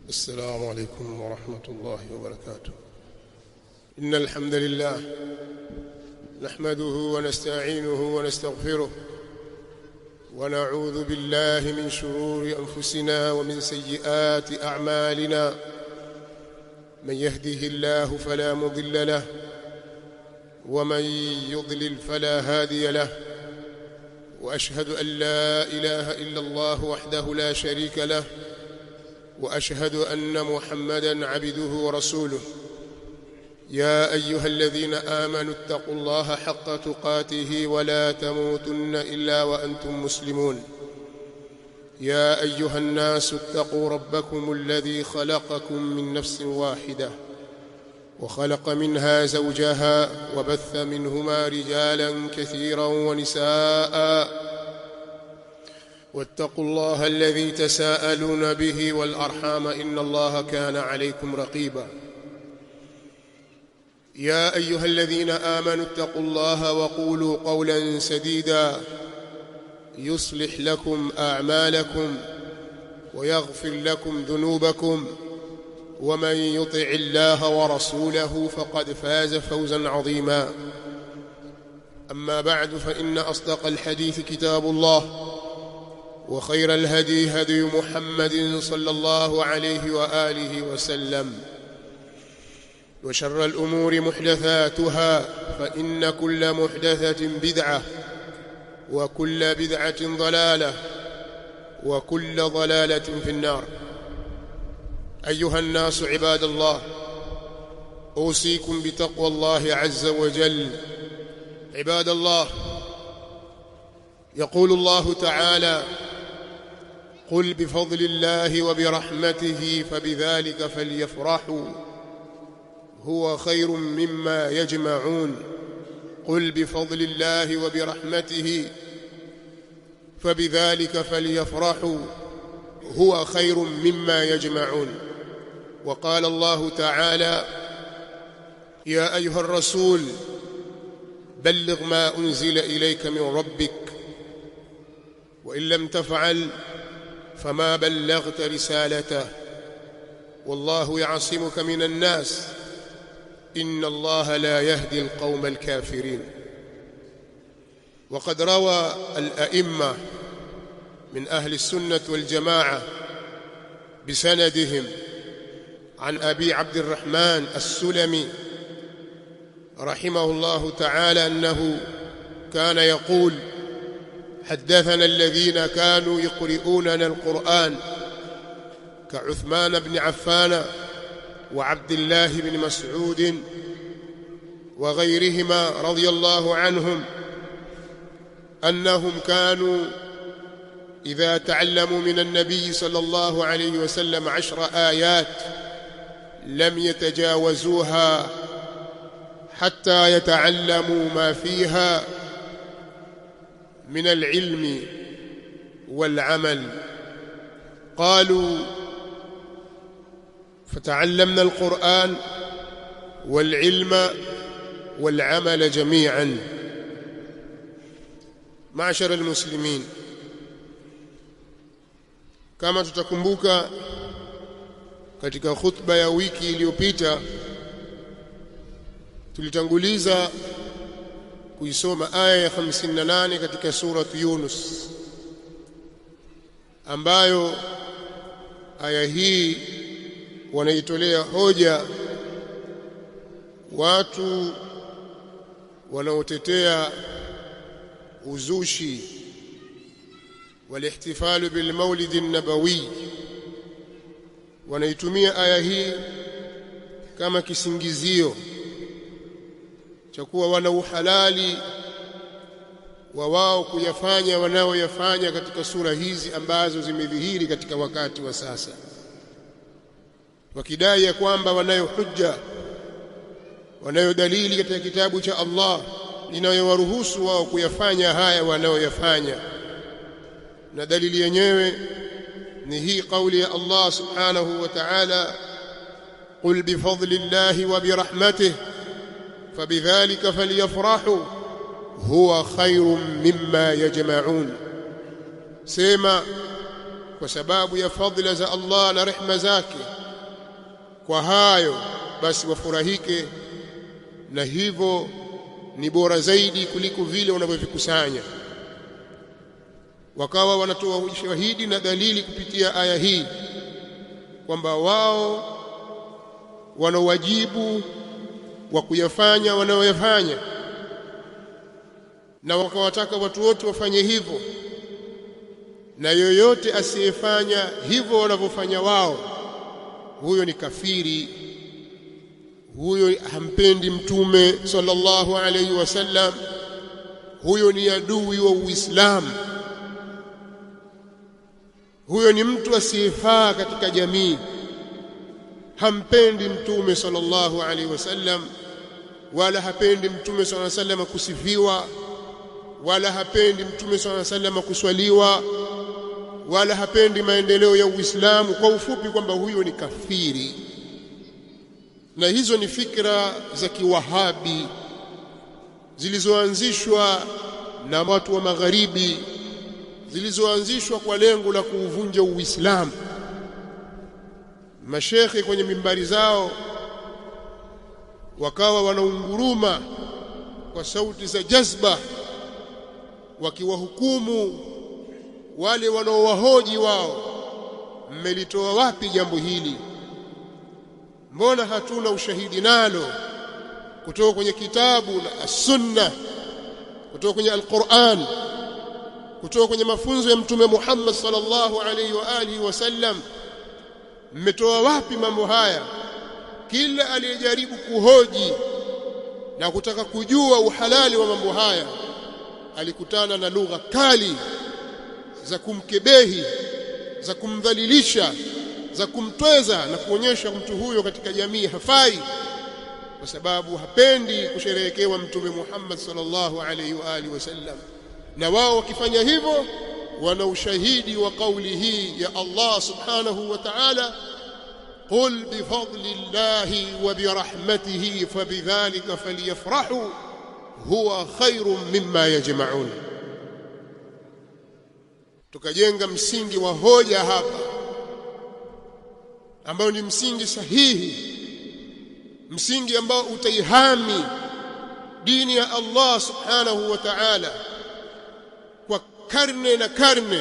السلام عليكم ورحمة الله وبركاته. إن الحمد لله نحمده ونستعينه ونستغفره ونعوذ بالله من شرور أنفسنا ومن سيئات أعمالنا. من يهده الله فلا مضل له ومن يضلل فلا هادي له، وأشهد أن لا إله إلا الله وحده لا شريك له، وأشهد أن محمدًا عبده ورسوله. يا أيها الذين آمنوا اتقوا الله حق تقاته ولا تموتن إلا وأنتم مسلمون. يا أيها الناس اتقوا ربكم الذي خلقكم من نفس واحدة وخلق منها زوجها وبث منهما رجالا كثيرا ونساء، واتقوا الله الذي تساءلون به والأرحام إن الله كان عليكم رقيبا. يا أيها الذين آمنوا اتقوا الله وقولوا قولا سديدا يصلح لكم أعمالكم ويغفر لكم ذنوبكم، ومن يطع الله ورسوله فقد فاز فوزا عظيما. أما بعد، فإن أصدق الحديث كتاب الله، وخير الهدي هدي محمد صلى الله عليه وآله وسلم، وشر الأمور محدثاتها، فإن كل محدثة بدعة، وكل بدعة ضلالة، وكل ضلالة في النار. أيها الناس عباد الله، أوصيكم بتقوى الله عز وجل. عباد الله، يقول الله تعالى: قل بفضل الله وبرحمته فبذلك فليفرحوا هو خير مما يجمعون. قل بفضل الله وبرحمته فبذلك فليفرحوا هو خير مما يجمعون. وقال الله تعالى: يا أيها الرسول بلغ ما أنزل إليك من ربك وإن لم تفعل فما بلغت رسالته والله يعصمك من الناس إن الله لا يهدي القوم الكافرين. وقد روى الأئمة من أهل السنة والجماعة بسندهم عن أبي عبد الرحمن السلمي رحمه الله تعالى أنه كان يقول: حدثنا الذين كانوا يقرؤوننا القرآن كعثمان بن عفان وعبد الله بن مسعود وغيرهما رضي الله عنهم أنهم كانوا إذا تعلموا من النبي صلى الله عليه وسلم 10 آيات لم يتجاوزوها حتى يتعلموا ما فيها من العلم والعمل. قالوا: فتعلمنا القرآن والعلم والعمل جميعا. معشر المسلمين، kama tutakumbuka katika khutba ya wiki iliyopita tulitanguliza kuisoma aya ya 58 katika surati Yunus, ambayo aya hii wanaitolea hoja watu wanaotetea uzushi walihtifalu bilmaulid an-nabawi. Wanaitumia aya hii kama kisingizio cha kuwa wana uhalali wa wao kuyafanya wanaoyafanya katika sura hizi ambazo zimedhihiri katika wakati wa sasa, wakidai ya kwamba wanayo hujja, wanayo dalili katika kitabu cha Allah inayowaruhusu wao kuyafanya haya wanaoyafanya. Na dalili yenyewe ni hii kauli ya Allah subhanahu wa ta'ala: qul bifadlillahi wa birahmatihi fabidhalika falyafrahu huwa khairun mimma yajma'un. Sema, kwa sababu ya fadhila za Allah na rehema zake kwa hayo basi wafurahike, na hivyo ni bora zaidi kuliko vile wanavyovikusanya. Wakawa wanatoa ushahidi na dalili kupitia aya hii kwamba wao wana wajibu wa kuyafanya wanayoyafanya, na wakawataka watu wote wafanye hivyo, na yoyote asiyefanya hivyo wanavyofanya wao, huyo ni kafiri, huyo hampendi mtume sallallahu alayhi wasallam, huyo ni adui wa Uislamu, huyo ni mtu asiyefaa katika jamii, hampendi mtume sallallahu alayhi wasallam, wala hapendi mtume sallallahu alayhi wasallam kusifiwa, wala hapendi mtume sallallahu alayhi wasallam kuswaliwa, wala hapendi maendeleo ya Uislamu. Kwa ufupi kwamba huyo ni kafiri. Na hizo ni fikra za kiwahabi zilizoanzishwa na watu wa magharibi, zilizoanzishwa kwa lengo la kuuvunja Uislamu. Mashekhe kwenye mimbari zao wakawa wanaunguruma kwa sauti za jazba, wakiwahukumu wale wanaowahoji wao, mmelitoa wapi jambo hili? Mbona hatuna ushahidi nalo kutoka kwenye kitabu na as-sunna, kutoka kwenye al-Qur'an, kutoka kwenye mafunzo ya mtume Muhammad sallallahu alayhi wa alihi wasallam? Mmetoa wapi mambo haya? Kila aliyejaribu kuhoji na kutaka kujua uhalali wa mambo haya alikutana na lugha kali za kumkebehi, za kumdhalilisha, za kumtweza na kuonyesha mtu huyo katika jamii hafai, kwa sababu hapendi kusherehekewa mtume Muhammad sallallahu alayhi wa alihi wasallam. Na wao wakifanya hivyo wana ushahidi wa kauli hii ya Allah subhanahu wa ta'ala, qul bifadlillahi wa birahmatihi fabidhalika falyafrahu huwa khairun mimma yajma'un. Tukajenga msingi wa hoja hapa ambao ni msingi sahihi, msingi ambao utaihami dini ya Allah subhanahu wa ta'ala kwa karne na karne,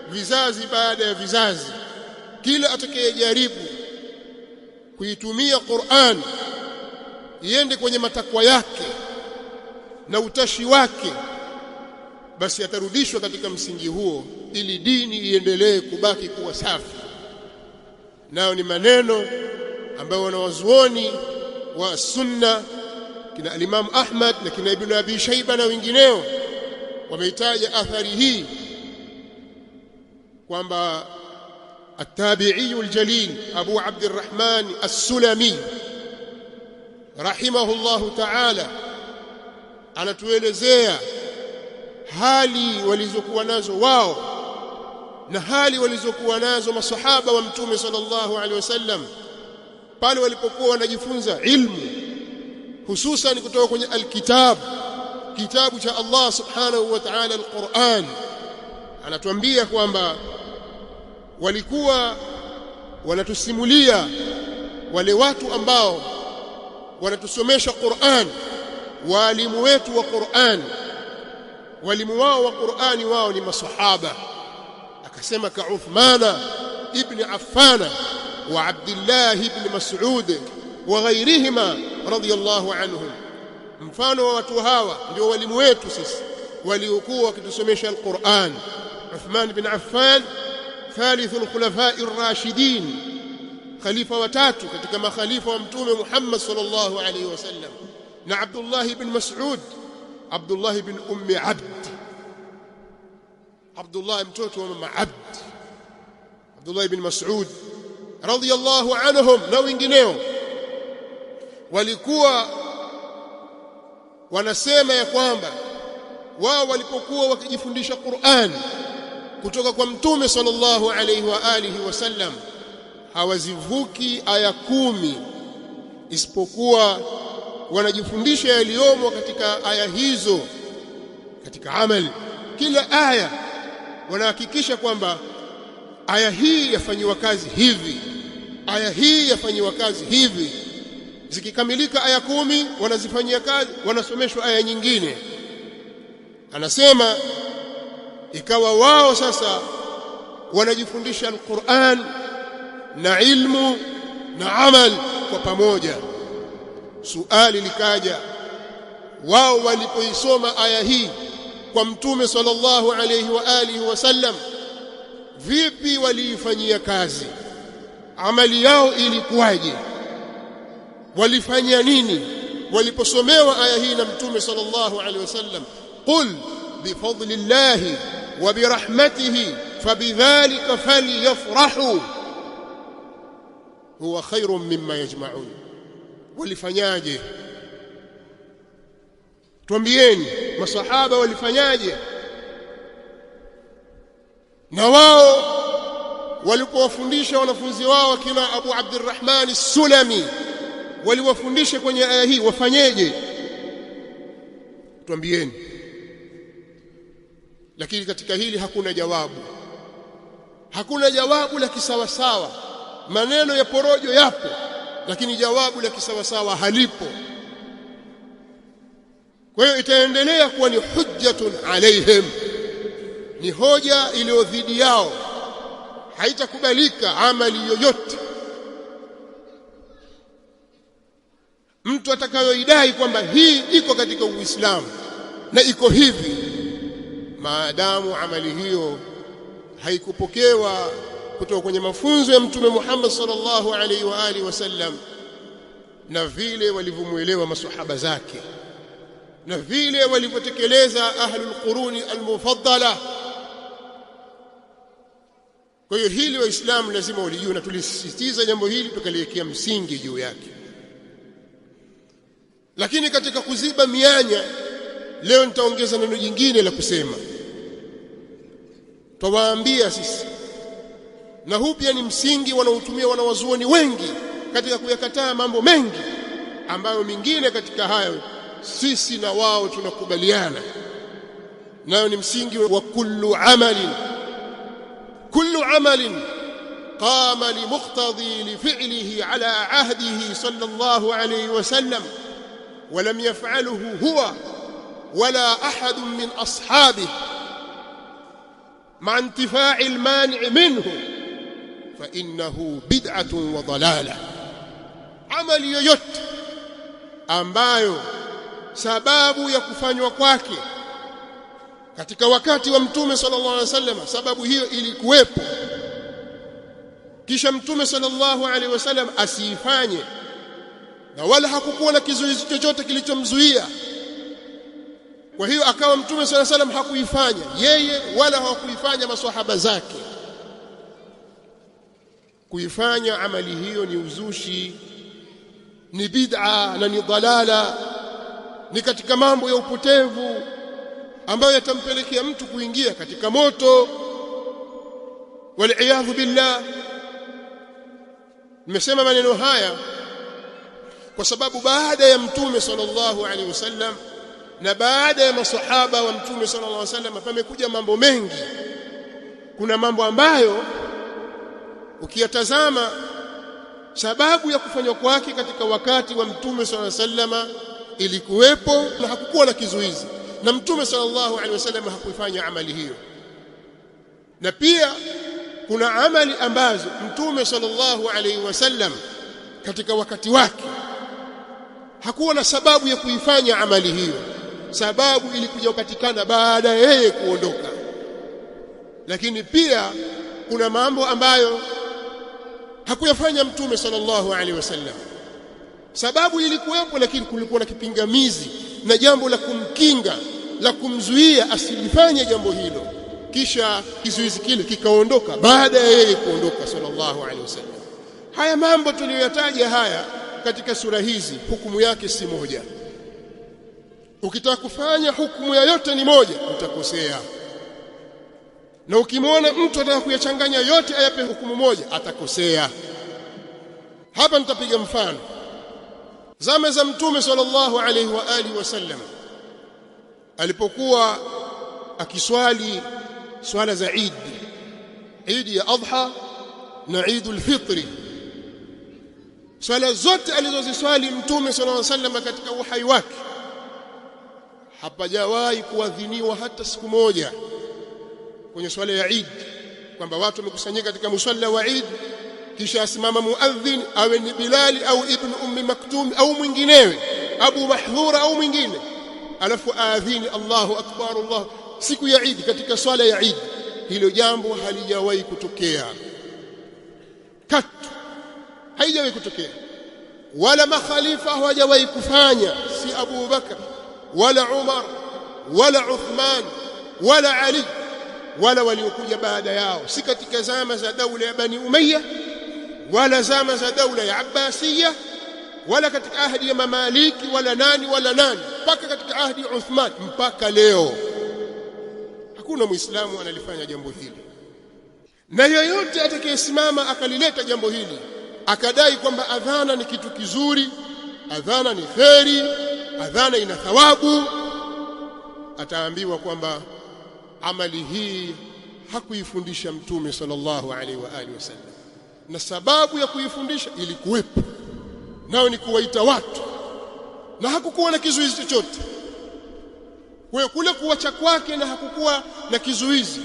vizazi baada ya vizazi. Kila atakayejaribu kuitumia Qur'an iende kwenye matakwa yake na utashi wake, basi atarudishwa katika msingi huo ili dini iendelee kubaki kuwa safi. Nao ni maneno ambayo wanawazuoni wa sunna kina al-Imam Ahmad na kina Ibn Abi Shayba na wengineo wameitaja athari hii kwamba at-tabi'i al-jalil Abu Abdurrahman as-Sulami rahimahullahu ta'ala anatuelezea hali walizokuwa nazo wao na hali walizokuwa nazo masahaba wa mtume sallallahu alaihi wasallam pale walipokuwa wanajifunza ilmu, hususan kutoka kwenye alkitab, kitabu cha Allah subhanahu wa ta'ala, alquran. Anatuambia kwamba walikuwa wanatusimulia wale watu ambao wanatusomesha Qur'an, walimu wetu wa Qur'an, walimu wao wa Qur'ani wao ni masahaba. Akasema ka Uthmana ibn Affan wa Abdullah ibn Mas'ud wa ghayrihima radiyallahu anhum. Mfano wa watu hawa ndio walimu wetu sisi waliokuwa wakitusomesha al-Qur'an. Uthman ibn Affan thalithul khulafa'i ar-rashidin, khalifa watatu katika makhalifa wa mtume Muhammad sallallahu alayhi wasallam, na Abdullah ibn Mas'ud, Abdullah ibn Ummi Abd, Abdullah mtoto wa mama Abd, Abdullah ibn Mas'ud radiyallahu anhum na wengineo. Walikuwa wanasema ya kwamba wao walipokuwa wakijifundisha Qur'an kutoka kwa mtume sallallahu alayhi wa alihi wasallam hawazivuki aya 10 isipokuwa wanajifundisha yaliyomo katika aya hizo katika amali. Kila aya wanahakikisha kwamba aya hii yafanywa kazi hivi, aya hii yafanyiwa kazi hivi, zikikamilika aya 10 wanazifanyia kazi, wanasomeshwa aya nyingine. Anasema ikawa wao sasa wanajifundisha Al-Qur'an na ilmu na amal kwa pamoja. Suali likaja, wao walipoisoma aya hii kwa Mtume sallallahu alayhi wa alihi wasallam, vipi waliifanyia kazi? Amali yao ilikuwaje? Walifanya nini waliposomewa aya hii na Mtume sallallahu alayhi wasallam? Qul bifadlillahi wa birahmatihi fabidhalika falyafrahu huwa khairun mimma yajma'un. Walifanyaje? Tuambieni, masahaba walifanyaje? Na wao walipowafundisha wanafunzi wao kina Abu Abdurrahman as-Sulami, waliwafundisha kwenye aya hii wafanyeje? Tuambieni. Lakini katika hili hakuna jawabu, hakuna jawabu la kisawasawa. Maneno ya porojo yapo, lakini jawabu la kisawasawa halipo. Kwa hiyo itaendelea kuwa ni hujjatun alaihim, ni hoja iliyo dhidi yao. Haitakubalika amali yoyote mtu atakayoidai kwamba hii iko katika Uislamu na iko hivi, maadamu amali hiyo haikupokewa kutoka kwenye mafunzo ya Mtume Muhammad sallallahu alaihi wa alihi wasallam, na vile walivyomuelewa maswahaba zake, na vile walivyotekeleza ahlul quruni almufaddala. Kwa hiyo hili waislamu lazima walijue, na tulisisitiza jambo hili tukaliwekea msingi juu yake. Lakini katika kuziba mianya, leo nitaongeza neno jingine la kusema. Twawaambia sisi, na huu pia ni msingi wanaotumia wanawazuoni wengi katika kuyakataa mambo mengi ambayo mingine katika hayo sisi na wao tunakubaliana nayo, ni msingi wa kullu amalin qama limuqtadi lifi'lihi ala ahdihi sallallahu alayhi wasallam wa lam yaf'alhu huwa wala ahad min ashabihi ma'a intifa'i al-mani' minhu fa innahu bid'atun wa dalalah. Amali yoyote ambayo sababu ya kufanywa kwake katika wakati wa Mtume sallallahu alaihi wasallam, sababu hiyo ilikuwepo, kisha Mtume sallallahu alaihi wasallam asiifanye, na wala hakukuwa na kizuizi chochote kilichomzuia, kwa hiyo akawa Mtume sallallahu alaihi wasallam hakuifanya yeye wala hakuifanya maswahaba zake, kuifanya amali hiyo ni uzushi, ni bid'a na ni dalala, ni katika mambo ya upotevu ambayo yatampelekea mtu kuingia katika moto, wal billah. Nimesema maneno haya kwa sababu baada ya Mtume sallallahu alaihi wasallam na baada ya masahaba wa Mtume sallallahu alaihi wasallam pamekuja mambo mengi. Kuna mambo ambayo ukiyatazama sababu ya kufanywa kwake katika wakati wa Mtume sallallahu alaihi wasallam ilikuwepo na hakukuwa na kizuizi, na Mtume sallallahu alaihi wasallam hakuifanya amali hiyo. Na pia kuna amali ambazo Mtume sallallahu alaihi wasallam katika wakati wake hakuwa na sababu ya kuifanya amali hiyo, sababu ilikuja kupatikana baada ya yeye kuondoka. Lakini pia kuna mambo ambayo hakuyafanya Mtume sallallahu alaihi wasallam, sababu ilikuwepo, lakini kulikuwa na kipingamizi na jambo la kumkinga, la kumzuia asilifanye jambo hilo, kisha kizuizi kile kikaondoka baada ya yeye kuondoka sallallahu alaihi wasallam. Haya mambo tuliyoyataja haya katika sura hizi, hukumu yake si moja. Ukitaka kufanya hukumu ya yote ni moja, utakosea. Na ukimwona mtu anataka kuyachanganya yote ayape hukumu moja, atakosea. Hapa nitapiga mfano. Zama za Mtume sallallahu alaihi wa alihi wasallam, alipokuwa akiswali swala za Eid ya Adha na Eidul Fitri, swala zote alizoziswali mtume sallallahu alaihi wasallam katika uhai wake hapajawahi kuadhiniwa hata siku moja kwenye swala ya Eid kwamba watu wamekusanyika katika musalla wa Eid kisha asimama muadhin awe ni Bilali au Ibn Ummi Maktum au mwinginewe Abu Mahdhura au mwingine alafu aadhini Allahu akbar Allah siku ya Eid katika swala ya Eid. Hilo jambo halijawahi kutokea katu, haijawahi kutokea, wala makhalifa hawajawahi kufanya, si Abu Bakar wala Umar wala Uthman wala Ali wala waliokuja baada yao, si katika zama za daula ya Bani Umayya wala zama za daula ya Abbasiyya wala katika ahadi ya Mamaliki wala nani mpaka katika ahadi ya Uthman mpaka leo hakuna muislamu analifanya jambo hili. Na yoyote atakayesimama akalileta jambo hili akadai kwamba adhana ni kitu kizuri, adhana ni kheri, adhana ina thawabu, ataambiwa kwamba amali hii hakuifundisha mtume sallallahu alaihi wa alihi wasallam, na sababu ya kuifundisha ilikuwepo, nao ni kuwaita watu, na hakukuwa na kizuizi chochote. Kwa hiyo kule kuacha kwake na hakukuwa na kizuizi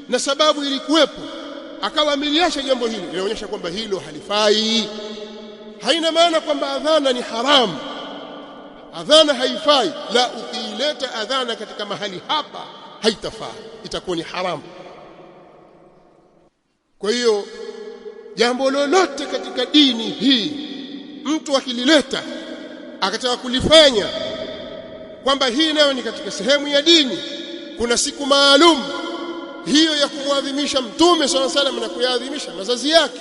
na sababu ilikuwepo, akawa ameliacha jambo hili, inaonyesha kwamba hilo halifai. Haina maana kwamba adhana ni haramu, adhana haifai, la, ukiileta adhana katika mahali hapa haitafaa, itakuwa ni haramu. Kwa hiyo jambo lolote katika dini hii mtu akilileta akataka kulifanya kwamba hii nayo ni katika sehemu ya dini, kuna siku maalum hiyo ya kumwadhimisha mtume sallallahu alaihi wasallam na kuyaadhimisha mazazi yake,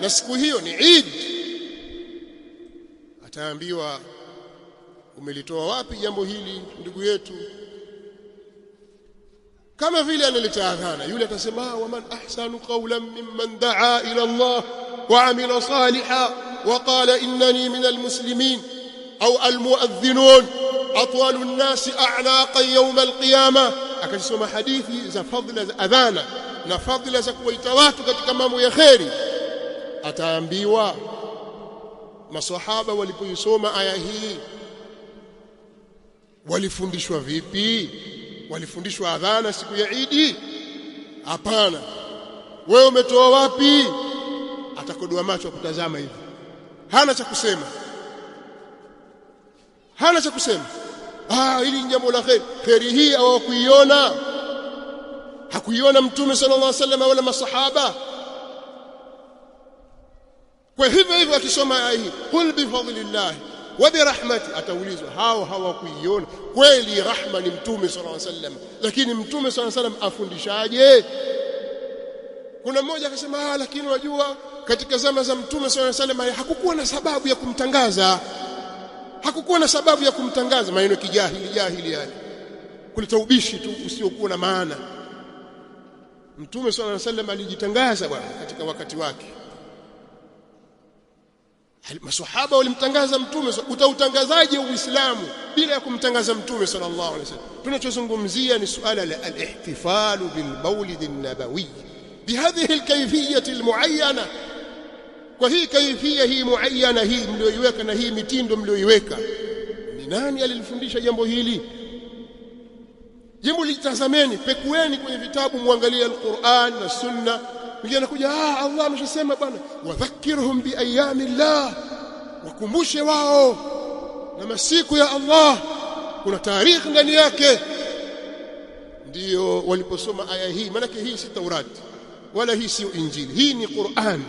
na siku hiyo ni Eid, ataambiwa umelitoa wapi jambo hili ndugu yetu? Kama vile analeta adhana, yule atasema wa man ahsanu qawlan mimman daa ila Allah wa amila salihan wa qala innani minal muslimin au almuadhdhinun atwalu an-nas a'naqan yawm al-qiyamah. Akasoma hadithi za fadhila za adhana na fadhila za kuwaita watu katika mambo ya kheri. Ataambiwa maswahaba walipoisoma aya hii walifundishwa vipi? Walifundishwa adhana siku ya Eid? Hapana. Wewe umetoa wapi? Atakodoa macho kutazama hivi, hana cha kusema, hana cha kusema. Hili ni jambo la kheri. Kheri hii hawakuiona, hakuiona mtume sallallahu alaihi wasallam wala masahaba. Kwa hivyo akisoma aya hii qul bi fadlillah wa bi rahmati, ataulizwa hao hawakuiona kweli rahma ni mtume sallallahu alaihi wasallam, lakini mtume sallallahu alaihi wasallam afundishaje? Kuna mmoja akasema lakini wajua katika zama za mtume sallallahu alaihi wasallam hakukuwa na sababu ya kumtangaza, hakukuwa na sababu ya kumtangaza. Maneno jahili yani, kuleta ubishi tu usiokuwa na maana. Mtume sallallahu alaihi wasallam alijitangaza bwana katika wakati wake. Maswahaba walimtangaza mtume. Utautangazaje Uislamu bila ya kumtangaza mtume sallallahu alaihi wasallam? Tunachozungumzia ni suala la al-ihtifal bil mawlid an-nabawi bihadhihi al-kayfiyyah al-muayyana. Kwa hii kaifia hii muayyana hii mlioiweka na hii mitindo mlioiweka, ni nani alilifundisha jambo hili? Jambo litazameni, pekueni kwenye vitabu, muangalie al-Qur'an na Sunna. Mwingine anakuja Allah ameshasema bwana, wadhakkirhum bi ayyamillah, wakumbushe wao na masiku ya Allah, kuna tarehe ndani yake. Ndio waliposoma aya hii, maana hii si Taurati wala hii si Injili, hii ni Qur'an.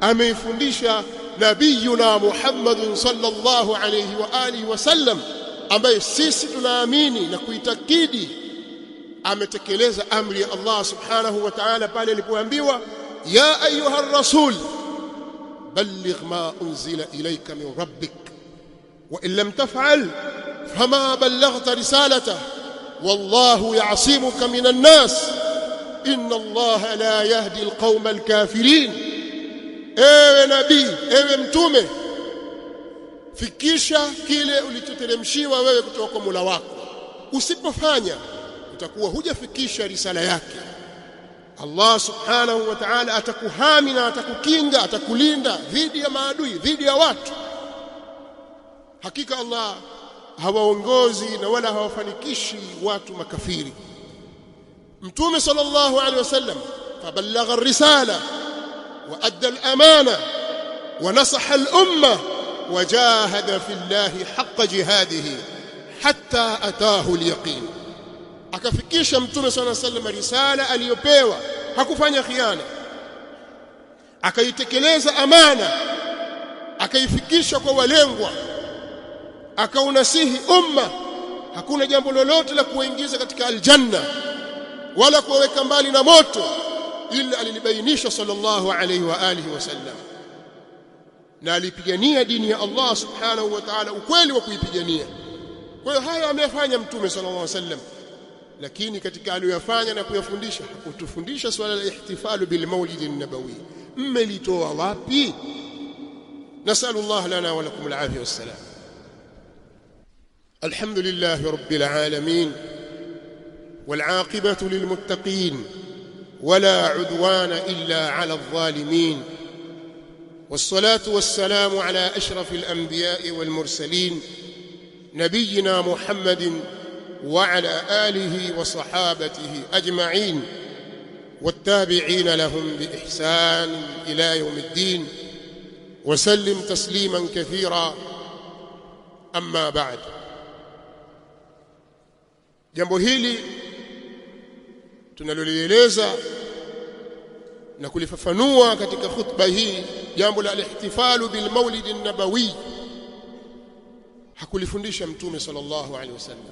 Ameifundisha nabiyuna Muhammad sallallahu alayhi wa alihi wasallam, ambaye sisi tunaamini na kuitakidi ametekeleza amri ya Allah subhanahu wa ta'ala pale alipoambiwa ya ayuha ar-rasul balligh ma unzila ilayka min rabbik wa in lam taf'al fama ballaghta risalatahu wallahu ya'simuka minan nas inna Allah la yahdi al-qawma al-kafirin. Ewe nabii, ewe mtume, fikisha kile ulichoteremshiwa wewe kutoka kwa Mola wako. Usipofanya utakuwa hujafikisha risala yake. Allah subhanahu wa ta'ala atakuhami na atakukinga, atakulinda dhidi ya maadui, dhidi ya watu. Hakika Allah hawaongozi na wala hawafanikishi watu makafiri. Mtume sallallahu alaihi wasallam faballagha ar-risala wa adda al-amana wa nasaha al-umma wa jahada fi Allahi haqqa jihadihi hatta ataahu al-yaqin. Akafikisha Mtume sallallahu alaihi wasallam risala aliyopewa, hakufanya khiana, akaitekeleza amana, akaifikisha kwa walengwa, akaunasihi umma. Hakuna jambo lolote la kuingiza katika aljanna wala kuweka mbali na moto ila alilibainisha sallallahu alayhi wa alihi wasallam, na alipigania dini ya Allah subhanahu wa ta'ala ukweli wa kuipigania. Kwa hiyo haya amefanya Mtume sallallahu alayhi wasallam, lakini katika aliyofanya na kuyafundisha hakutufundisha swala la ihtifalu bil maulid an-nabawi. Mmelitoa wapi? Nasallallahu lana wa lakum al-afiyah was-salam. Alhamdulillahi rabbil alamin والعاقبة للمتقين ولا عدوان إلا على الظالمين، والصلاة والسلام على أشرف الأنبياء والمرسلين نبينا محمد وعلى آله وصحابته أجمعين والتابعين لهم بإحسان إلى يوم الدين، وسلم تسليما كثيرا. أما بعد، jambo hili tunalolieleza na kulifafanua katika khutba hii, jambo la ihtifalu bil maulid an-nabawi, hakulifundisha Mtume sallallahu alaihi wasallam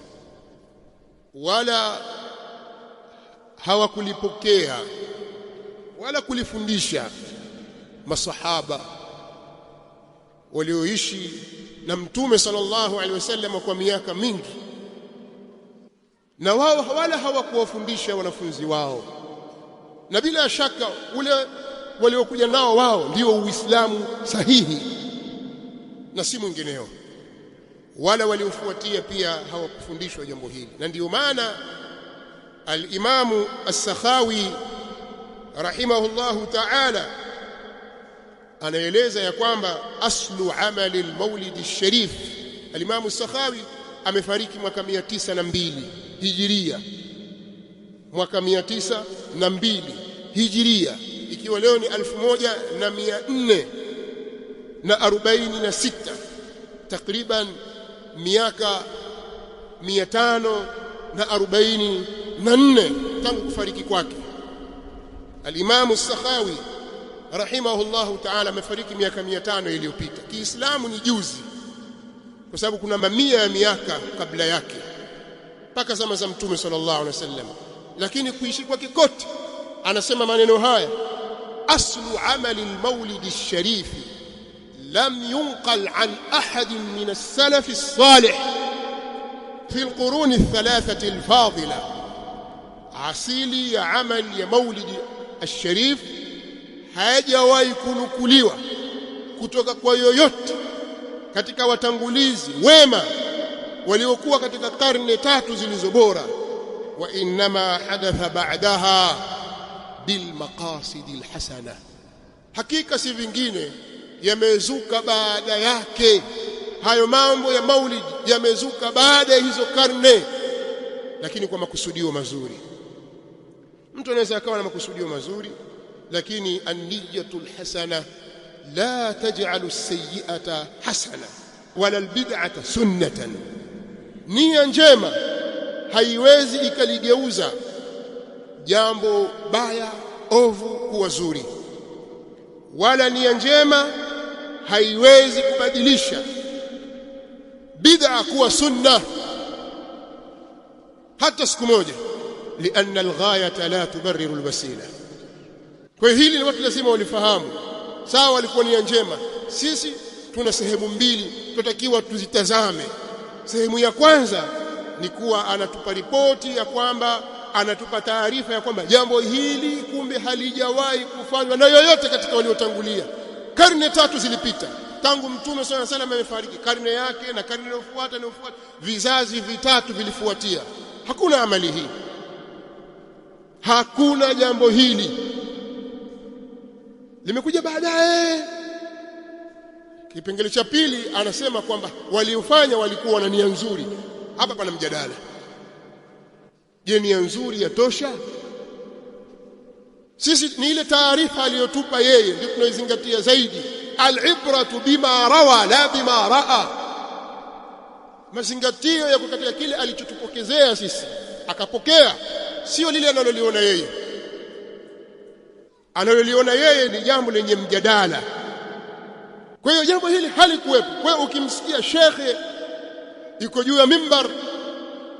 wala hawakulipokea wala kulifundisha masahaba walioishi na Mtume sallallahu alaihi wasallam kwa miaka mingi, na wao wala hawakuwafundisha wanafunzi wao, na bila shaka ule waliokuja nao wao ndio Uislamu sahihi na si mwingineo, wala waliofuatia pia hawakufundishwa jambo hili. Na ndio maana al-Imamu as-Sakhawi rahimahullahu ta'ala anaeleza ya kwamba aslu amali al-maulid ash-sharif. Al-Imamu as-Sakhawi amefariki mwaka 902 Hijiria, mwaka 902 Hijiria, ikiwa leo ni 1446, takriban miaka 544 tangu kufariki kwake. Al-Imamu as-Sakhawi rahimahullahu ta'ala amefariki miaka 500 iliyopita. Kiislamu ni juzi, kwa sababu kuna mamia ya miaka kabla yake mpaka zama za Mtume sallallahu alaihi wasallam, lakini kuishi kwake kote anasema maneno haya: aslu amali al-maulid ash-sharif lam yunqal an ahad min as-salaf as-salih fi al-qurun ath-thalathah al-fadila. Asili ya amali ya maulid ash-sharif hajawahi kunukuliwa kutoka kwa yoyote katika watangulizi wema waliokuwa katika karne tatu zilizobora. Wa inma hadatha ba'daha bil maqasid al hasana, hakika si vingine yamezuka baada yake. Hayo mambo ya maulid yamezuka baada ya hizo karne, lakini kwa makusudio mazuri. Mtu anaweza akawa na makusudio mazuri, lakini an-niyatul hasana la taj'alu as-sayyi'ata hasana wala al-bid'ata sunnatan. Nia njema haiwezi ikaligeuza jambo baya ovu kuwa zuri, wala nia njema haiwezi kubadilisha bid'a kuwa sunna hata siku moja, lianna al-ghayata la tubarriru al-wasila. Kwa hili ni watu lazima walifahamu. Sawa, walikuwa nia njema. Sisi tuna sehemu mbili tunatakiwa tuzitazame. Sehemu ya kwanza ni kuwa anatupa ripoti ya kwamba, anatupa taarifa ya kwamba jambo hili kumbe halijawahi kufanywa na yoyote katika waliotangulia. Karne tatu zilipita tangu Mtume sallallahu alaihi wasallam amefariki, karne yake na karne iliyofuata vizazi vitatu vilifuatia, hakuna amali hii. Hakuna jambo hili, limekuja baadaye. Kipengele cha pili anasema kwamba waliofanya walikuwa na nia nzuri. Hapa pana mjadala. Je, nia nzuri yatosha? Sisi ni ile taarifa aliyotupa yeye ndio tunaizingatia zaidi. Al-ibratu bima rawa la bima raa. Mazingatio yako katika kile alichotupokezea sisi, akapokea, sio lile analoliona yeye. Analoliona yeye ni jambo lenye mjadala. Kwa hiyo jambo hili halikuwepo. Kwa hiyo ukimsikia shekhe yuko juu ya mimbar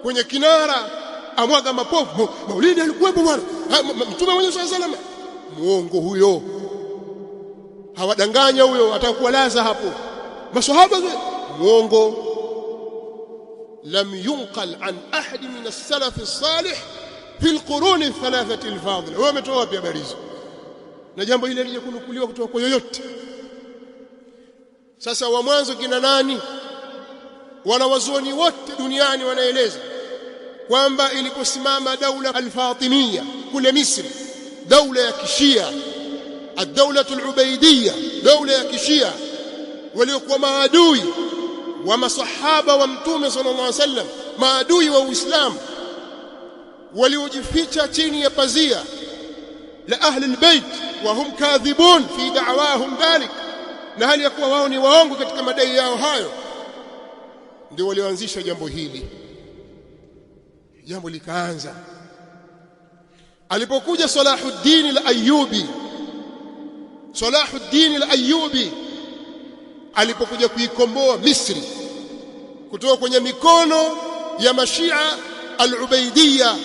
kwenye kinara amwaga mapovu, maulidi alikuwepo bwana, mtume mwenyewe sallallahu, muongo huyo, hawadanganya huyo, atakuwalaza hapo maswahaba, muongo. lam yunqal an ahad min as-salaf as-salih fi al-qurun ath-thalathah al-fadila. Wao wametoa wapi habari hizo? Na jambo hili halijakunukuliwa kutoka kwa yoyote. Sasa wa mwanzo kina nani? Wanawazuoni wote duniani wanaeleza kwamba iliposimama daula al-Fatimiyya kule Misri, daula ya Kishia, ad-daula al-Ubaidiyya, daula ya Kishia, waliokuwa maadui wa masahaba wa Mtume sallallahu alaihi wasallam, maadui wa Uislamu, waliojificha chini ya pazia la ahli al-bait wa hum kadhibun fi da'wahum dhalik, na hali ya kuwa wao ni waongo katika madai yao hayo, ndio walioanzisha jambo hili. Jambo likaanza alipokuja Salahuddin al-Ayyubi. Salahuddin al-Ayyubi alipokuja kuikomboa Misri kutoka kwenye mikono ya mashia al-Ubaidiyya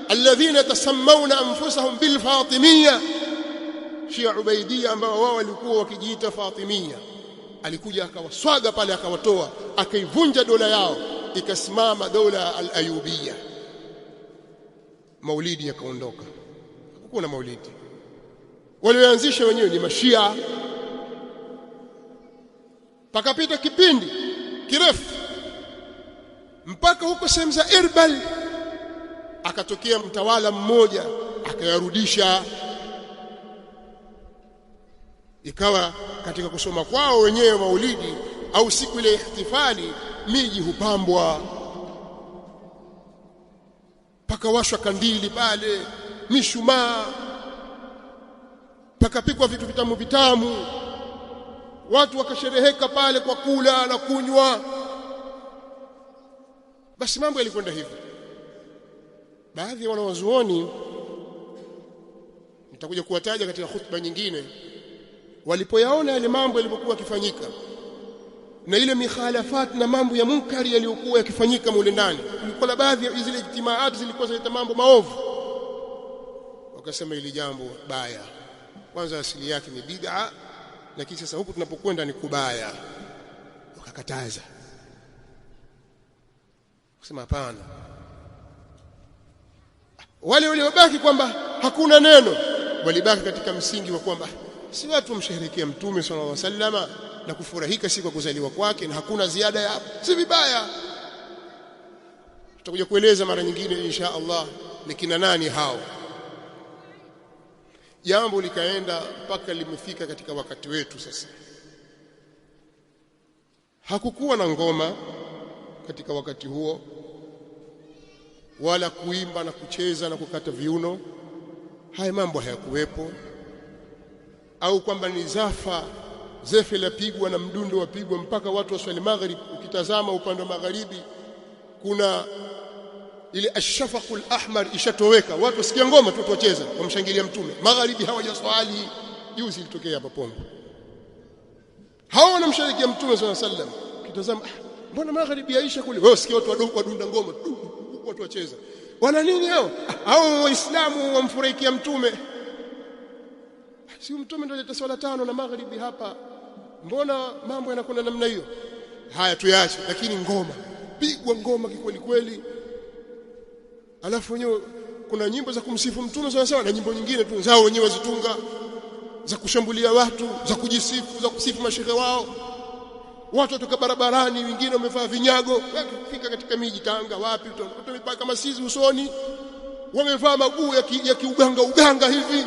alladhina tasammawna anfusahum bil Fatimiyya, Shia Ubaidiyya ambao wao walikuwa wakijiita Fatimiyya. Alikuja akawaswaga pale, akawatoa, akaivunja dola yao, ikasimama dola al-Ayyubiyya. Maulidi yakaondoka, hakukuwa na maulidi. Walioanzisha wenyewe ni mashia. Pakapita kipindi kirefu mpaka huko sehemu za Irbal akatokea mtawala mmoja akayarudisha. Ikawa katika kusoma kwao wenyewe maulidi au siku ile ihtifali, miji hupambwa, pakawashwa kandili pale, mishumaa, pakapikwa vitu vitamu vitamu, watu wakashereheka pale kwa kula na kunywa. Basi mambo yalikwenda hivyo. Baadhi ya wanawazuoni nitakuja kuwataja katika khutba nyingine, walipoyaona yale mambo yalipokuwa yakifanyika na ile mikhalafat na mambo ya munkari yaliyokuwa yakifanyika mule ndani, kulikuwa na baadhi ya zile ijtimaat zilikuwa zinaleta mambo maovu, wakasema ili jambo baya. Kwanza asili yake ni bid'a, lakini sasa huku tunapokwenda ni kubaya, wakakataza, kusema hapana. Wale waliobaki kwamba hakuna neno, walibaki katika msingi wa kwamba si watu wamsherehekea Mtume sallallahu alaihi wasallam na kufurahika siku ya kuzaliwa kwake na hakuna ziada ya hapo, si vibaya. Tutakuja kueleza mara nyingine insha Allah ni kina nani hao. Jambo likaenda mpaka limefika katika wakati wetu sasa. Hakukuwa na ngoma katika wakati huo, wala kuimba na kucheza na kukata viuno. Haya mambo hayakuwepo. Au kwamba ni zefe lapigwa na mdundo wapigwa mpaka watu waswali maghrib. Ukitazama upande wa magharibi kuna ile ashfaqul ahmar ishatoweka, watu wasikia ngoma tu wacheza wamshangilia Mtume. Magharibi hawajaswali. Juzi ilitokea hapa Pongo, hao wanamshangilia Mtume sallallahu alaihi wasallam. Ukitazama mbona magharibi yaisha kule, wewe usikia watu wadunda ngoma, watu wacheza. Wana nini hao? Hao waislamu wamfurahikia Mtume. Si Mtume ndio aleta swala 5 na magharibi hapa, mbona mambo yanakwenda namna hiyo? Haya tuyaache, lakini ngoma, pigwa ngoma kikweli kweli. Alafu wenyewe kuna nyimbo za kumsifu Mtume sawa na nyimbo nyingine tu zao wenyewe wazitunga, za kushambulia watu, za kujisifu, za kusifu mashehe wao. Watu watoka barabarani, wengine wamevaa vinyago, wakifika katika miji Tanga wapi, watu mipaka masizi usoni, wamevaa maguu ya kiuganga hivi.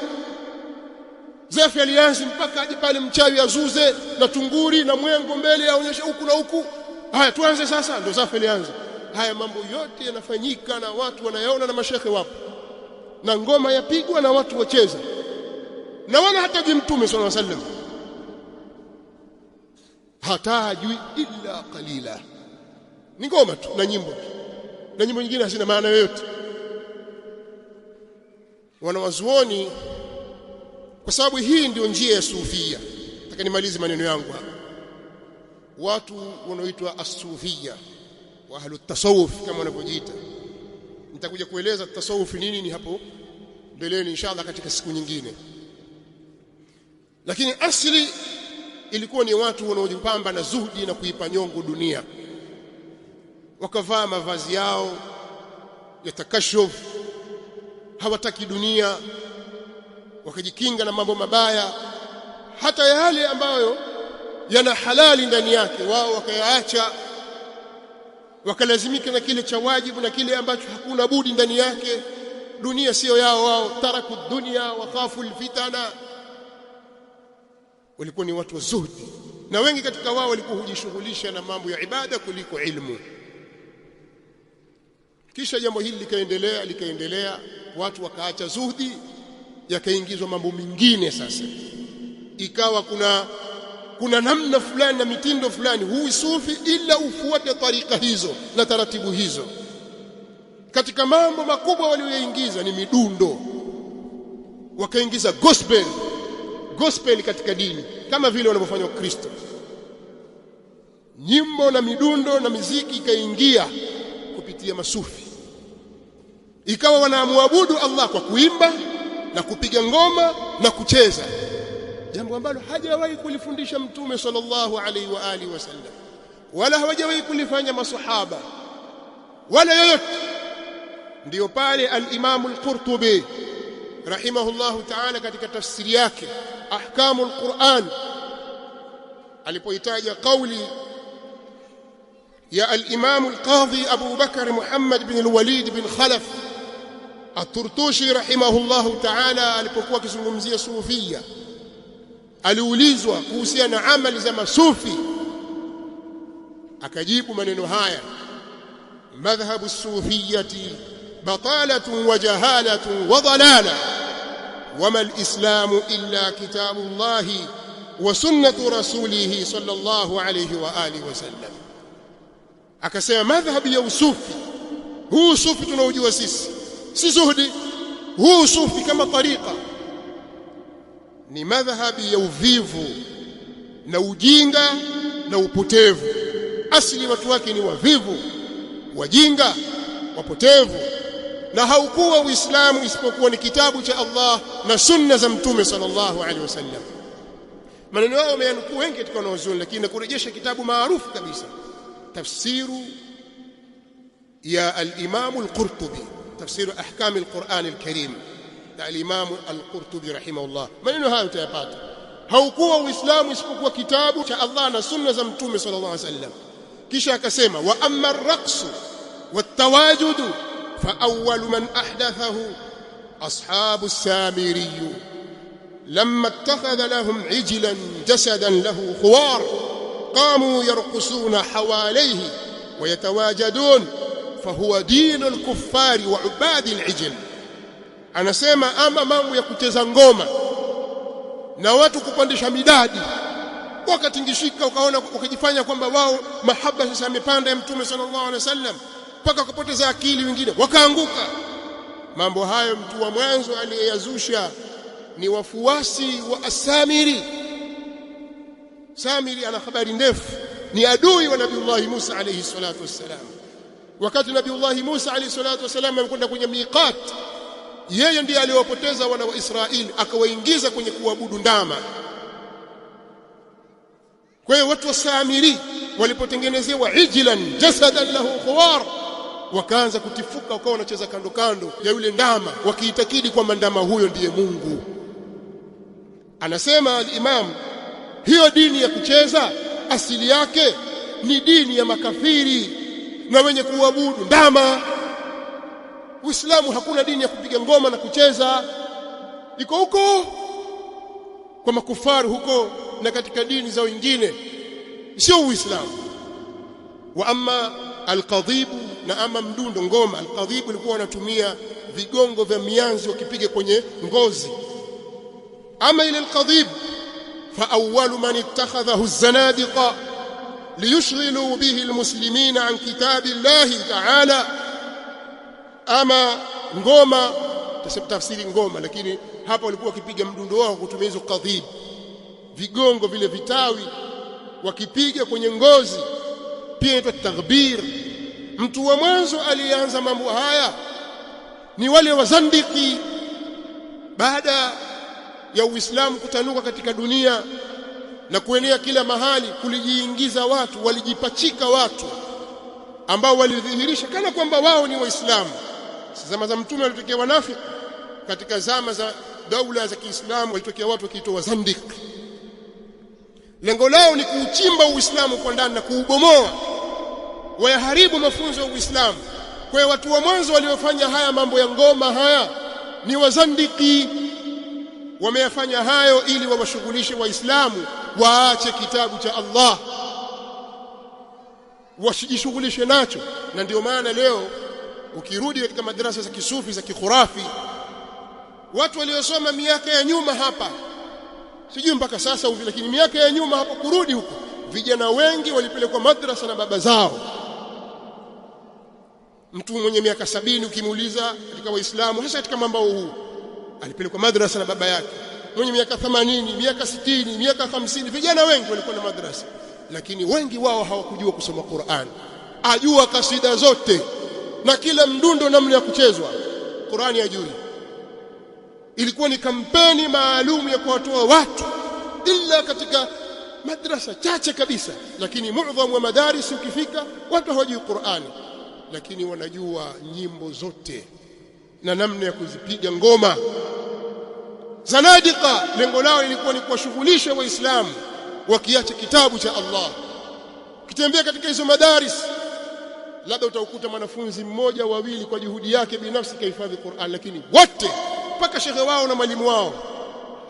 Zafi alianza mpaka aje pale mchawi azuze na tunguri na mwengo mbele aonyesha huku na huku. Haya tuanze sasa, ndio Zafi alianza. Haya mambo yote yanafanyika na watu wanayaona na mashekhe wapo, na ngoma yapigwa na watu wacheza, na wala hata Mtume sallallahu alaihi wasallam hatajui illa qalila. Ni ngoma tu na nyimbo tu, na nyimbo nyingine hazina maana yoyote. Wanawazuoni, kwa sababu hii ndio njia ya sufia. Nataka nimalize maneno yangu hapa. Watu wanaoitwa as-sufia wa ahlu tasawuf kama wanavyojiita, nitakuja kueleza tasawuf nini ni hapo mbeleni inshallah katika siku nyingine. Lakini asili ilikuwa ni watu wanaojipamba na zuhdi na kuipa nyongo dunia, wakavaa mavazi yao ya takashuf, hawataki dunia, wakajikinga na mambo mabaya, hata yale ambayo yana halali ndani yake wao wakayaacha, wakalazimika na kile cha wajibu na kile ambacho hakuna budi ndani yake. Dunia sio yao wao, taraku dunya wa khafu alfitana. Walikuwa ni watu wa zuhdi, na wengi katika wao walikuwa hujishughulisha na mambo ya ibada kuliko ilmu. Kisha jambo hili likaendelea, watu wakaacha zuhdi, yakaingizwa mambo mengine. Sasa ikawa kuna namna fulani na mitindo fulani, huyu sufi ila ufuate tarika hizo na taratibu hizo. Katika mambo makubwa walioingiza ni midundo, wakaingiza gospel katika dini kama vile wanavyofanya Wakristo. Nyimbo na midundo na miziki ikaingia kupitia masufi, ikawa wanaabudu Allah kwa kuimba na kupiga ngoma na kucheza, jambo ambalo hajawahi kulifundisha Mtume sallallahu alaihi wa alihi wasallam, wala hawajawahi kulifanya masahaba wala yoyote. Ndio pale al-Imam al-Qurtubi rahimahullahu ta'ala katika tafsiri yake Ahkamul Qur'an alipoitaja kauli ya al-Imam al-Qadhi Abu Bakr Muhammad bin al-Walid bin Khalaf at-Turtushi rahimahullahu ta'ala, alipokuwa akizungumzia sufia, aliulizwa kuhusiana na amali za masufi, akajibu maneno haya: madhhabu as-sufiyati batalatun wa jahalatun wa dalalah wama al-islamu illa kitabullahi wa sunnatu rasulih sallallahu alayhi wa alihi wasallam. Akasema madhhabu ya usufi, huu sufi tunaojua sisi si zuhdi, huu sufi kama tariqa ni madhhabi ya uvivu na ujinga na upotevu. Asili watu wake ni wavivu, wajinga, wapotevu, na haukuwa Uislamu isipokuwa ni kitabu cha Allah na sunna za Mtume sallallahu alaihi wasallam. Maneno yao yameyanukuu wengi katika wanazuoni, lakini nakurejesha kitabu maarufu kabisa, tafsiru ya al-Imam al-Qurtubi, tafsiru ahkam al-Qur'an al-Karim ya al-Imam al-Qurtubi rahimahullah. Maneno hayo utayapata. Haukuwa Uislamu isipokuwa kitabu cha Allah na sunna za Mtume sallallahu alaihi wasallam. Kisha akasema wa amma ar-raqsu wat-tawajudu fa awwal man ahdathahu ashabu as-Samiri lamma ittakhadha lahum ijlan jasadan lahu khuwar qamu yarqusuna hawalayhi wa yatawajadun fahuwa dinu al-kuffari wa ubadi al-ijl. Anasema ama mambo ya kucheza ngoma na watu kupandisha midadi wakatingishika, ukaona ukijifanya kwamba wao mahaba sasa yamepanda ya Mtume sallallahu alaihi wasallam, mpaka kupoteza akili, wengine wakaanguka. Mambo hayo mtu wa mwanzo aliyeyazusha ni wafuasi wa As-Samiri. Samiri ana habari ndefu, ni adui wa Nabiiullah Musa alayhi salatu wassalam. Wakati Nabiiullah Musa alayhi salatu wassalam amekwenda kwenye miqat, yeye ndiye aliwapoteza wana wa Israeli, akawaingiza kwenye kuabudu ndama. Kwa hiyo watu wa Samiri walipotengenezewa ijlan jasadan lahu khuwar, wakaanza kutifuka, wakawa wanacheza kando kando ya yule ndama, wakiitakidi kwamba ndama huyo ndiye Mungu. Anasema al-Imam, hiyo dini ya kucheza asili yake ni dini ya makafiri na wenye kuabudu ndama. Uislamu hakuna dini ya kupiga ngoma na kucheza, iko huko kwa makufaru huko na katika dini za wengine, sio Uislamu. Wa amma alqadhibu, na ama mdundo ngoma, alqadhibu ilikuwa wanatumia vigongo vya mianzi wakipiga kwenye ngozi. Ama ile alqadhibu fa awwalu man ittakhadhahu az-zanadiqa liyushghilu bihi almuslimina an kitabillahi ta'ala. Ama ngoma, tafsiri ngoma, lakini hapa walikuwa wakipiga mdundo wao kutumia hizo qadhib, vigongo vile vitawi wakipiga kwenye ngozi, pia inaitwa taghbir. Mtu wa mwanzo alianza mambo haya ni wale wazandiki. Baada ya Uislamu kutanuka katika dunia na kuenea kila mahali, kulijiingiza watu, walijipachika watu ambao walidhihirisha kana kwamba wao ni Waislamu. Zama za Mtume walitokea wanafiki, katika zama za daula za Kiislamu walitokea watu wakiitwa wazandiki. Lengo lao ni kuuchimba Uislamu kwa ndani na kuubomoa, wayaharibu mafunzo ya Uislamu. Kwa hiyo watu wa mwanzo waliofanya haya mambo ya ngoma haya ni wazandiki. Wameyafanya hayo ili wawashughulishe Waislamu waache kitabu cha Allah, wasijishughulishe nacho. Na ndio maana leo ukirudi katika madrasa za kisufi za kikhurafi, watu waliosoma miaka ya nyuma hapa, sijui mpaka sasa hivi, lakini miaka ya nyuma hapo kurudi huko, vijana wengi walipelekwa madrasa na baba zao. Mtu mwenye miaka 70 ukimuuliza katika Waislamu, hasa katika mambo huu, alipelekwa madrasa na baba yake. Mwenye miaka 80, miaka 60, miaka 50, vijana wengi walikuwa na madrasa, lakini wengi wao hawakujua kusoma Qur'an. Ajua kasida zote na kila mdundo namna ya kuchezwa, Qur'ani hajui. Ilikuwa ni kampeni maalum ya kuwatoa watu, ila katika madrasa chache kabisa, lakini muadhamu wa madaris ukifika watu hawajui Qur'ani, lakini wanajua nyimbo zote na namna ya kuzipiga ngoma. Zanadiqa lengo lao ilikuwa ni kuwashughulisha Waislamu wakiacha kitabu cha Allah. Kitembea katika hizo madaris, labda utakuta mwanafunzi mmoja wawili kwa juhudi yake binafsi kahifadhi Qur'an, lakini wote mpaka shekhe wao na mwalimu wao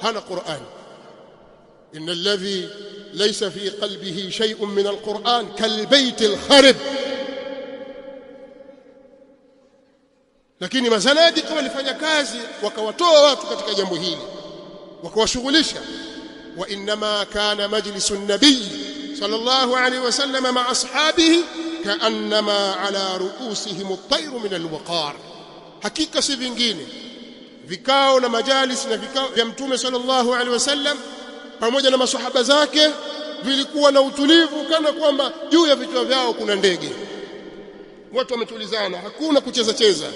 hana Qur'an. Innal ladhi laysa fi qalbihi shay'un min al-Qur'an kalbayt al-kharib. Lakini mazanadiqa walifanya kazi, wakawatoa watu katika jambo hili, wakawashughulisha. Wa inma kana majlisu an-nabiy sallallahu alayhi wasallam ma'a ashabihi kaannama ala ru'usihim at-tayr min al-waqar. Hakika si vingine vikao na majalis na vikao vya Mtume sallallahu alaihi wasallam pamoja na maswahaba zake vilikuwa na utulivu, kana kwamba juu ya vichwa vyao kuna ndege. Watu wametulizana, hakuna kucheza cheza,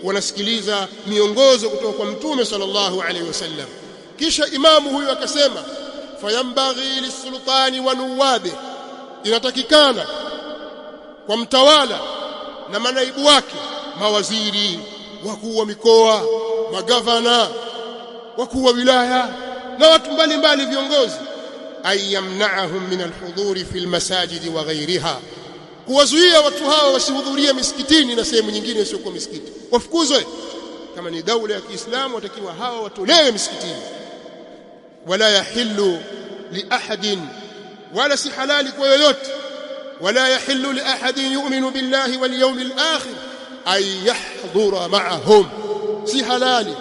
wanasikiliza miongozo kutoka kwa Mtume sallallahu alaihi wasallam. Kisha imamu huyu akasema, fayambaghi lisultani wa nuwabe, inatakikana kwa mtawala na manaibu wake, mawaziri, wakuu wa mikoa, magavana, wakuu wa wilaya na watu mbalimbali viongozi, ayamna'ahum min alhudhuri fil masajid wa ghayriha, kuwazuia watu hawa wasihudhurie misikitini na sehemu nyingine sio kwa misikiti, wafukuzwe. Kama ni daula ya Kiislamu watakiwa hawa watolewe misikitini. Wala yahillu li ahadin, wala si halali kwa yoyote, wala yahillu li ahadin yu'minu billahi wal yawmil akhir ay yahdhura ma'ahum, si halali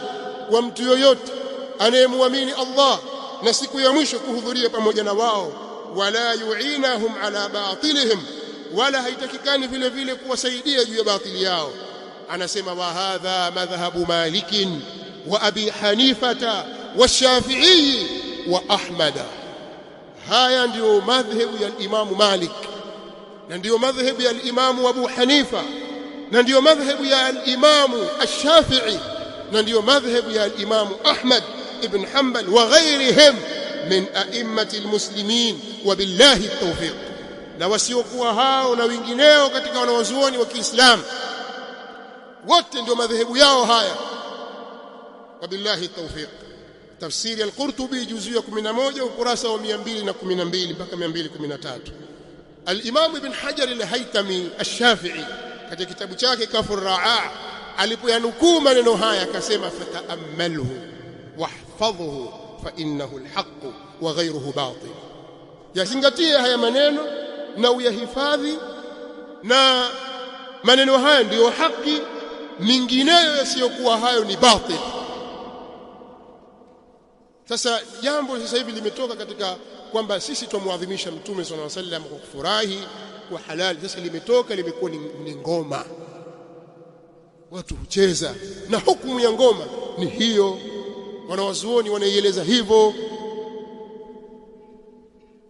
kwa mtu yoyote anayemwamini Allah na siku ya mwisho kuhudhuria pamoja na wao. Wala yu'inahum ala batilihim, wala haitakikani vile vile kuwasaidia juu ya batili yao. Anasema wa hadha madhhabu Malikin wa Abi Hanifata wa Shafi'i wa Ahmada. Haya ndio madhhabu ya Imamu Malik, na ndio madhhabu ya Imamu Abu Hanifa, na ndio madhhabu ya Imamu Ash-Shafi'i, na ndio madhhabu ya Imamu Ahmad ibn Hanbal wa ghayrihim min a'immati al-muslimin, wa billahi at-tawfiq. Na wasiokuwa hao na wengineo katika wanawazuoni wa Kiislamu wote ndio madhehebu yao haya, wa billahi at-tawfiq. Tafsiri al-Qurtubi juzu ya 11 ukurasa wa 212 mpaka 213. Al-Imam Ibn Hajar al-Haytami Ash-Shafi'i katika kitabu chake Kafur Ra'a alipoyanukuu maneno haya akasema fata'ammalhu wahfadhhu fa innahu alhaq wa ghayruhu batil, yazingatie haya maneno na uyahifadhi, na maneno haya ndiyo haki, mingineyo yasiyokuwa hayo ni batil. Sasa jambo sasa hivi limetoka katika kwamba sisi tumwadhimisha Mtume sallallahu alaihi wasallam kwa kufurahi kwa halali. Sasa limetoka limekuwa ni ngoma, watu hucheza, na hukumu ya ngoma ni hiyo, wanawazuoni wanaieleza hivyo.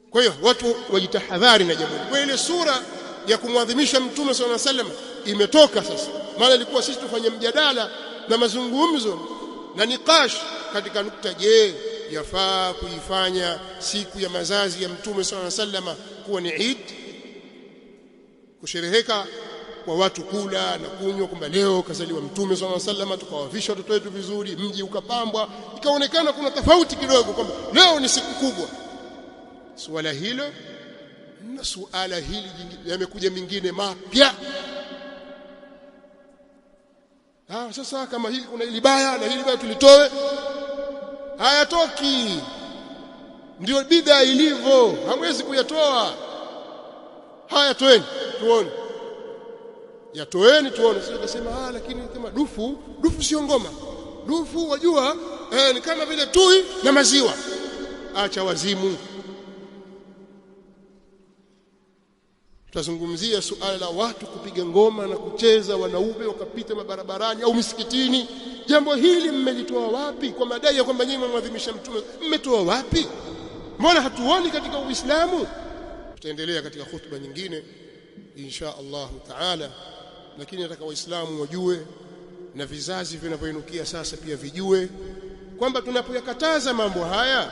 Kwa hiyo watu wajitahadhari na jambo. Kwa ile sura ya kumwadhimisha Mtume sallallahu alaihi wasallam imetoka sasa, maana ilikuwa sisi tufanye mjadala na mazungumzo na nikash katika nukta, je, yafaa kuifanya siku ya mazazi ya Mtume sallallahu alaihi wasallam kuwa ni Eid, kushereheka kwa watu kula na kunywa kwamba leo kazaliwa Mtume sallallahu alaihi wasallam, tukawavisha watoto wetu vizuri, mji ukapambwa, ikaonekana kuna tofauti kidogo kwamba leo ni siku kubwa. Suala hilo na suala hili yamekuja mingine mapya. Sasa kama hili kuna hili baya na hili baya tulitoe, hayatoki. Ndio bid'a ilivyo, hamwezi kuyatoa. Haya toeni tuone, yatoeni tuone. Sio kusema lakini kama dufu sio ngoma. Dufu wajua ni kama vile tui na maziwa. Acha wazimu. Tutazungumzia suala la watu kupiga ngoma na kucheza, wanaume wakapita mabarabarani au misikitini. Jambo hili mmelitoa wapi? Kwa madai ya kwamba nyinyi mwadhimisha Mtume, mmetoa wapi? Mbona hatuoni katika Uislamu? Tutaendelea katika hutuba nyingine insha Allah taala, lakini nataka waislamu wajue na vizazi vinavyoinukia sasa pia vijue kwamba tunapoyakataza mambo haya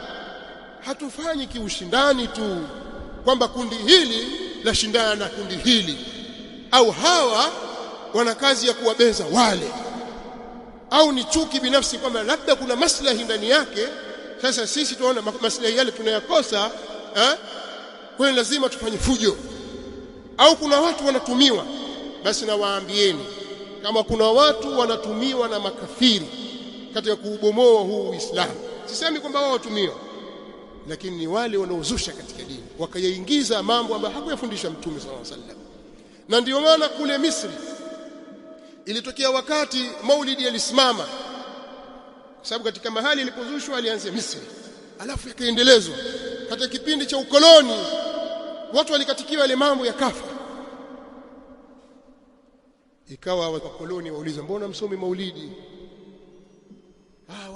hatufanyi kiushindani tu, kwamba kundi hili la shindana na kundi hili, au hawa wana kazi ya kuwabeza wale, au ni chuki binafsi kwamba labda kuna maslahi ndani yake. Sasa sisi tunaona maslahi yale tunayakosa, kwa hiyo lazima tufanye fujo, au kuna watu wanatumiwa. Basi na waambieni, kama kuna watu wanatumiwa na makafiri katika kuubomoa huu Uislamu, sisemi kwamba wao watumiwa, lakini ni wale wanaozusha katika dini wakayaingiza mambo ambayo hakuyafundisha Mtume sallallahu alaihi wasallam. Na ndio maana kule Misri ilitokea wakati maulidi yalisimama, kwa sababu katika mahali ilipozushwa alianza Misri, alafu yakaendelezwa katika kipindi cha ukoloni. Watu walikatikiwa yale mambo ya kafa, ikawa wakoloni wauliza, mbona msomi maulidi?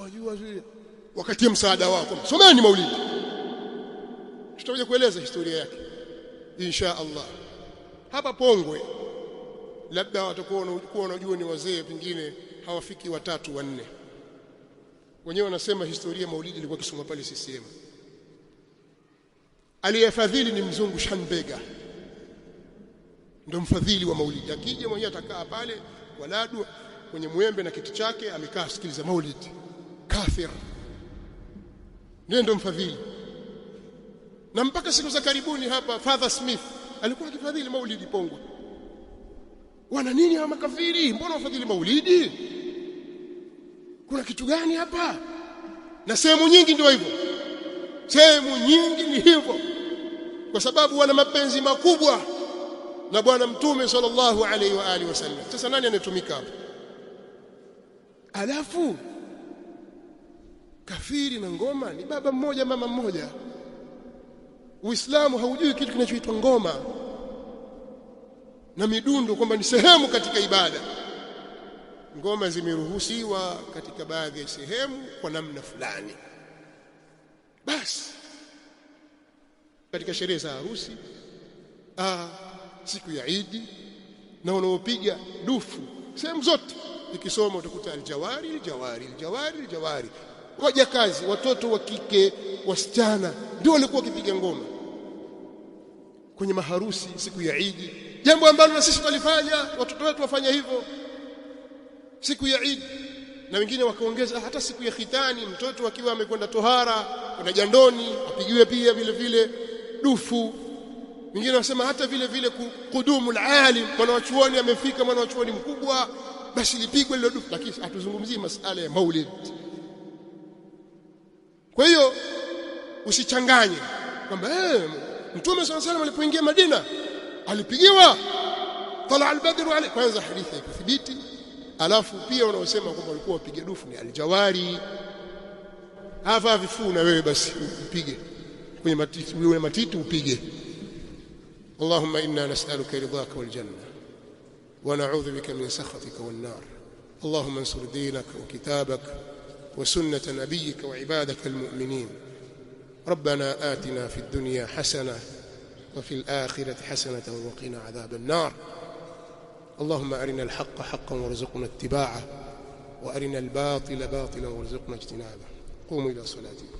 Wajua wakati msaada wako, someni maulidi. Tutakuja kueleza historia yake insha Allah. Hapa Pongwe labda watakuwa wanajua, ni wazee pengine hawafiki 3 4. Wenyewe wanasema historia maulidi ilikuwa kisoma pale CCM. Aliyefadhili ni mzungu Shanbega, ndio mfadhili wa maulidi. Akija mwenyewe atakaa pale waladu kwenye mwembe na kiti chake, amekaa sikiliza maulidi. Kafir ndio mfadhili. Na mpaka siku za karibuni hapa Father Smith alikuwa akifadhili maulidi Pongwe. Wana nini hawa makafiri? Mbona wafadhili maulidi? Kuna kitu gani hapa? Na sehemu nyingi ndio hivyo, sehemu nyingi ni hivyo, kwa sababu wana mapenzi makubwa na bwana Mtume sallallahu alaihi wa alihi wasallam. Sasa nani anatumika hapa? Alafu kafiri na ngoma ni baba mmoja mama mmoja. Uislamu haujui kitu kinachoitwa ngoma na midundo kwamba ni sehemu katika ibada. Ngoma zimeruhusiwa katika baadhi ya sehemu kwa namna fulani. Basi katika sherehe za harusi, siku ya Eid, na wanaopiga dufu sehemu zote ikisoma utakuta aljawari. Waja kazi, watoto wa kike, wasichana ndio walikuwa wakipiga ngoma kwenye maharusi siku ya Eid, jambo ambalo na sisi tulifanya, watoto wetu wafanya hivyo siku ya Eid. Na wengine wakaongeza hata siku ya khitani, mtoto akiwa amekwenda tohara kuna jandoni apigiwe pia vile vile dufu. Wengine wasema hata vile vile kudumul alim, mwanachuoni amefika, mwanachuoni mkubwa basi lipigwe lile dufu, lakini hatuzungumzii masala ya maulid. Kwa hiyo usichanganye kwamba Mtume صلى الله عليه وسلم alipoingia Madina alipigiwa tala al-badru alayhi. Kwanza hadithi ikuthibiti, alafu pia wanaosema kwamba walikuwa wapiga dufu ni Al-Jawari. Hava vifuu na wewe basi upige kwenye matiti, wewe matiti upige. Allahumma inna nas'aluka ridhaka wal janna wa na'udhu bika min sakhatika wan nar. Allahumma ansur dinaka wa kitabaka wa sunnata nabiyyika wa ibadaka al-mu'minin. ربنا آتنا في الدنيا حسنة وفي الآخرة حسنة وقنا عذاب النار. اللهم أرنا الحق حقا وارزقنا اتباعه وأرنا الباطل باطلا وارزقنا اجتنابه. قوموا إلى صلاتكم.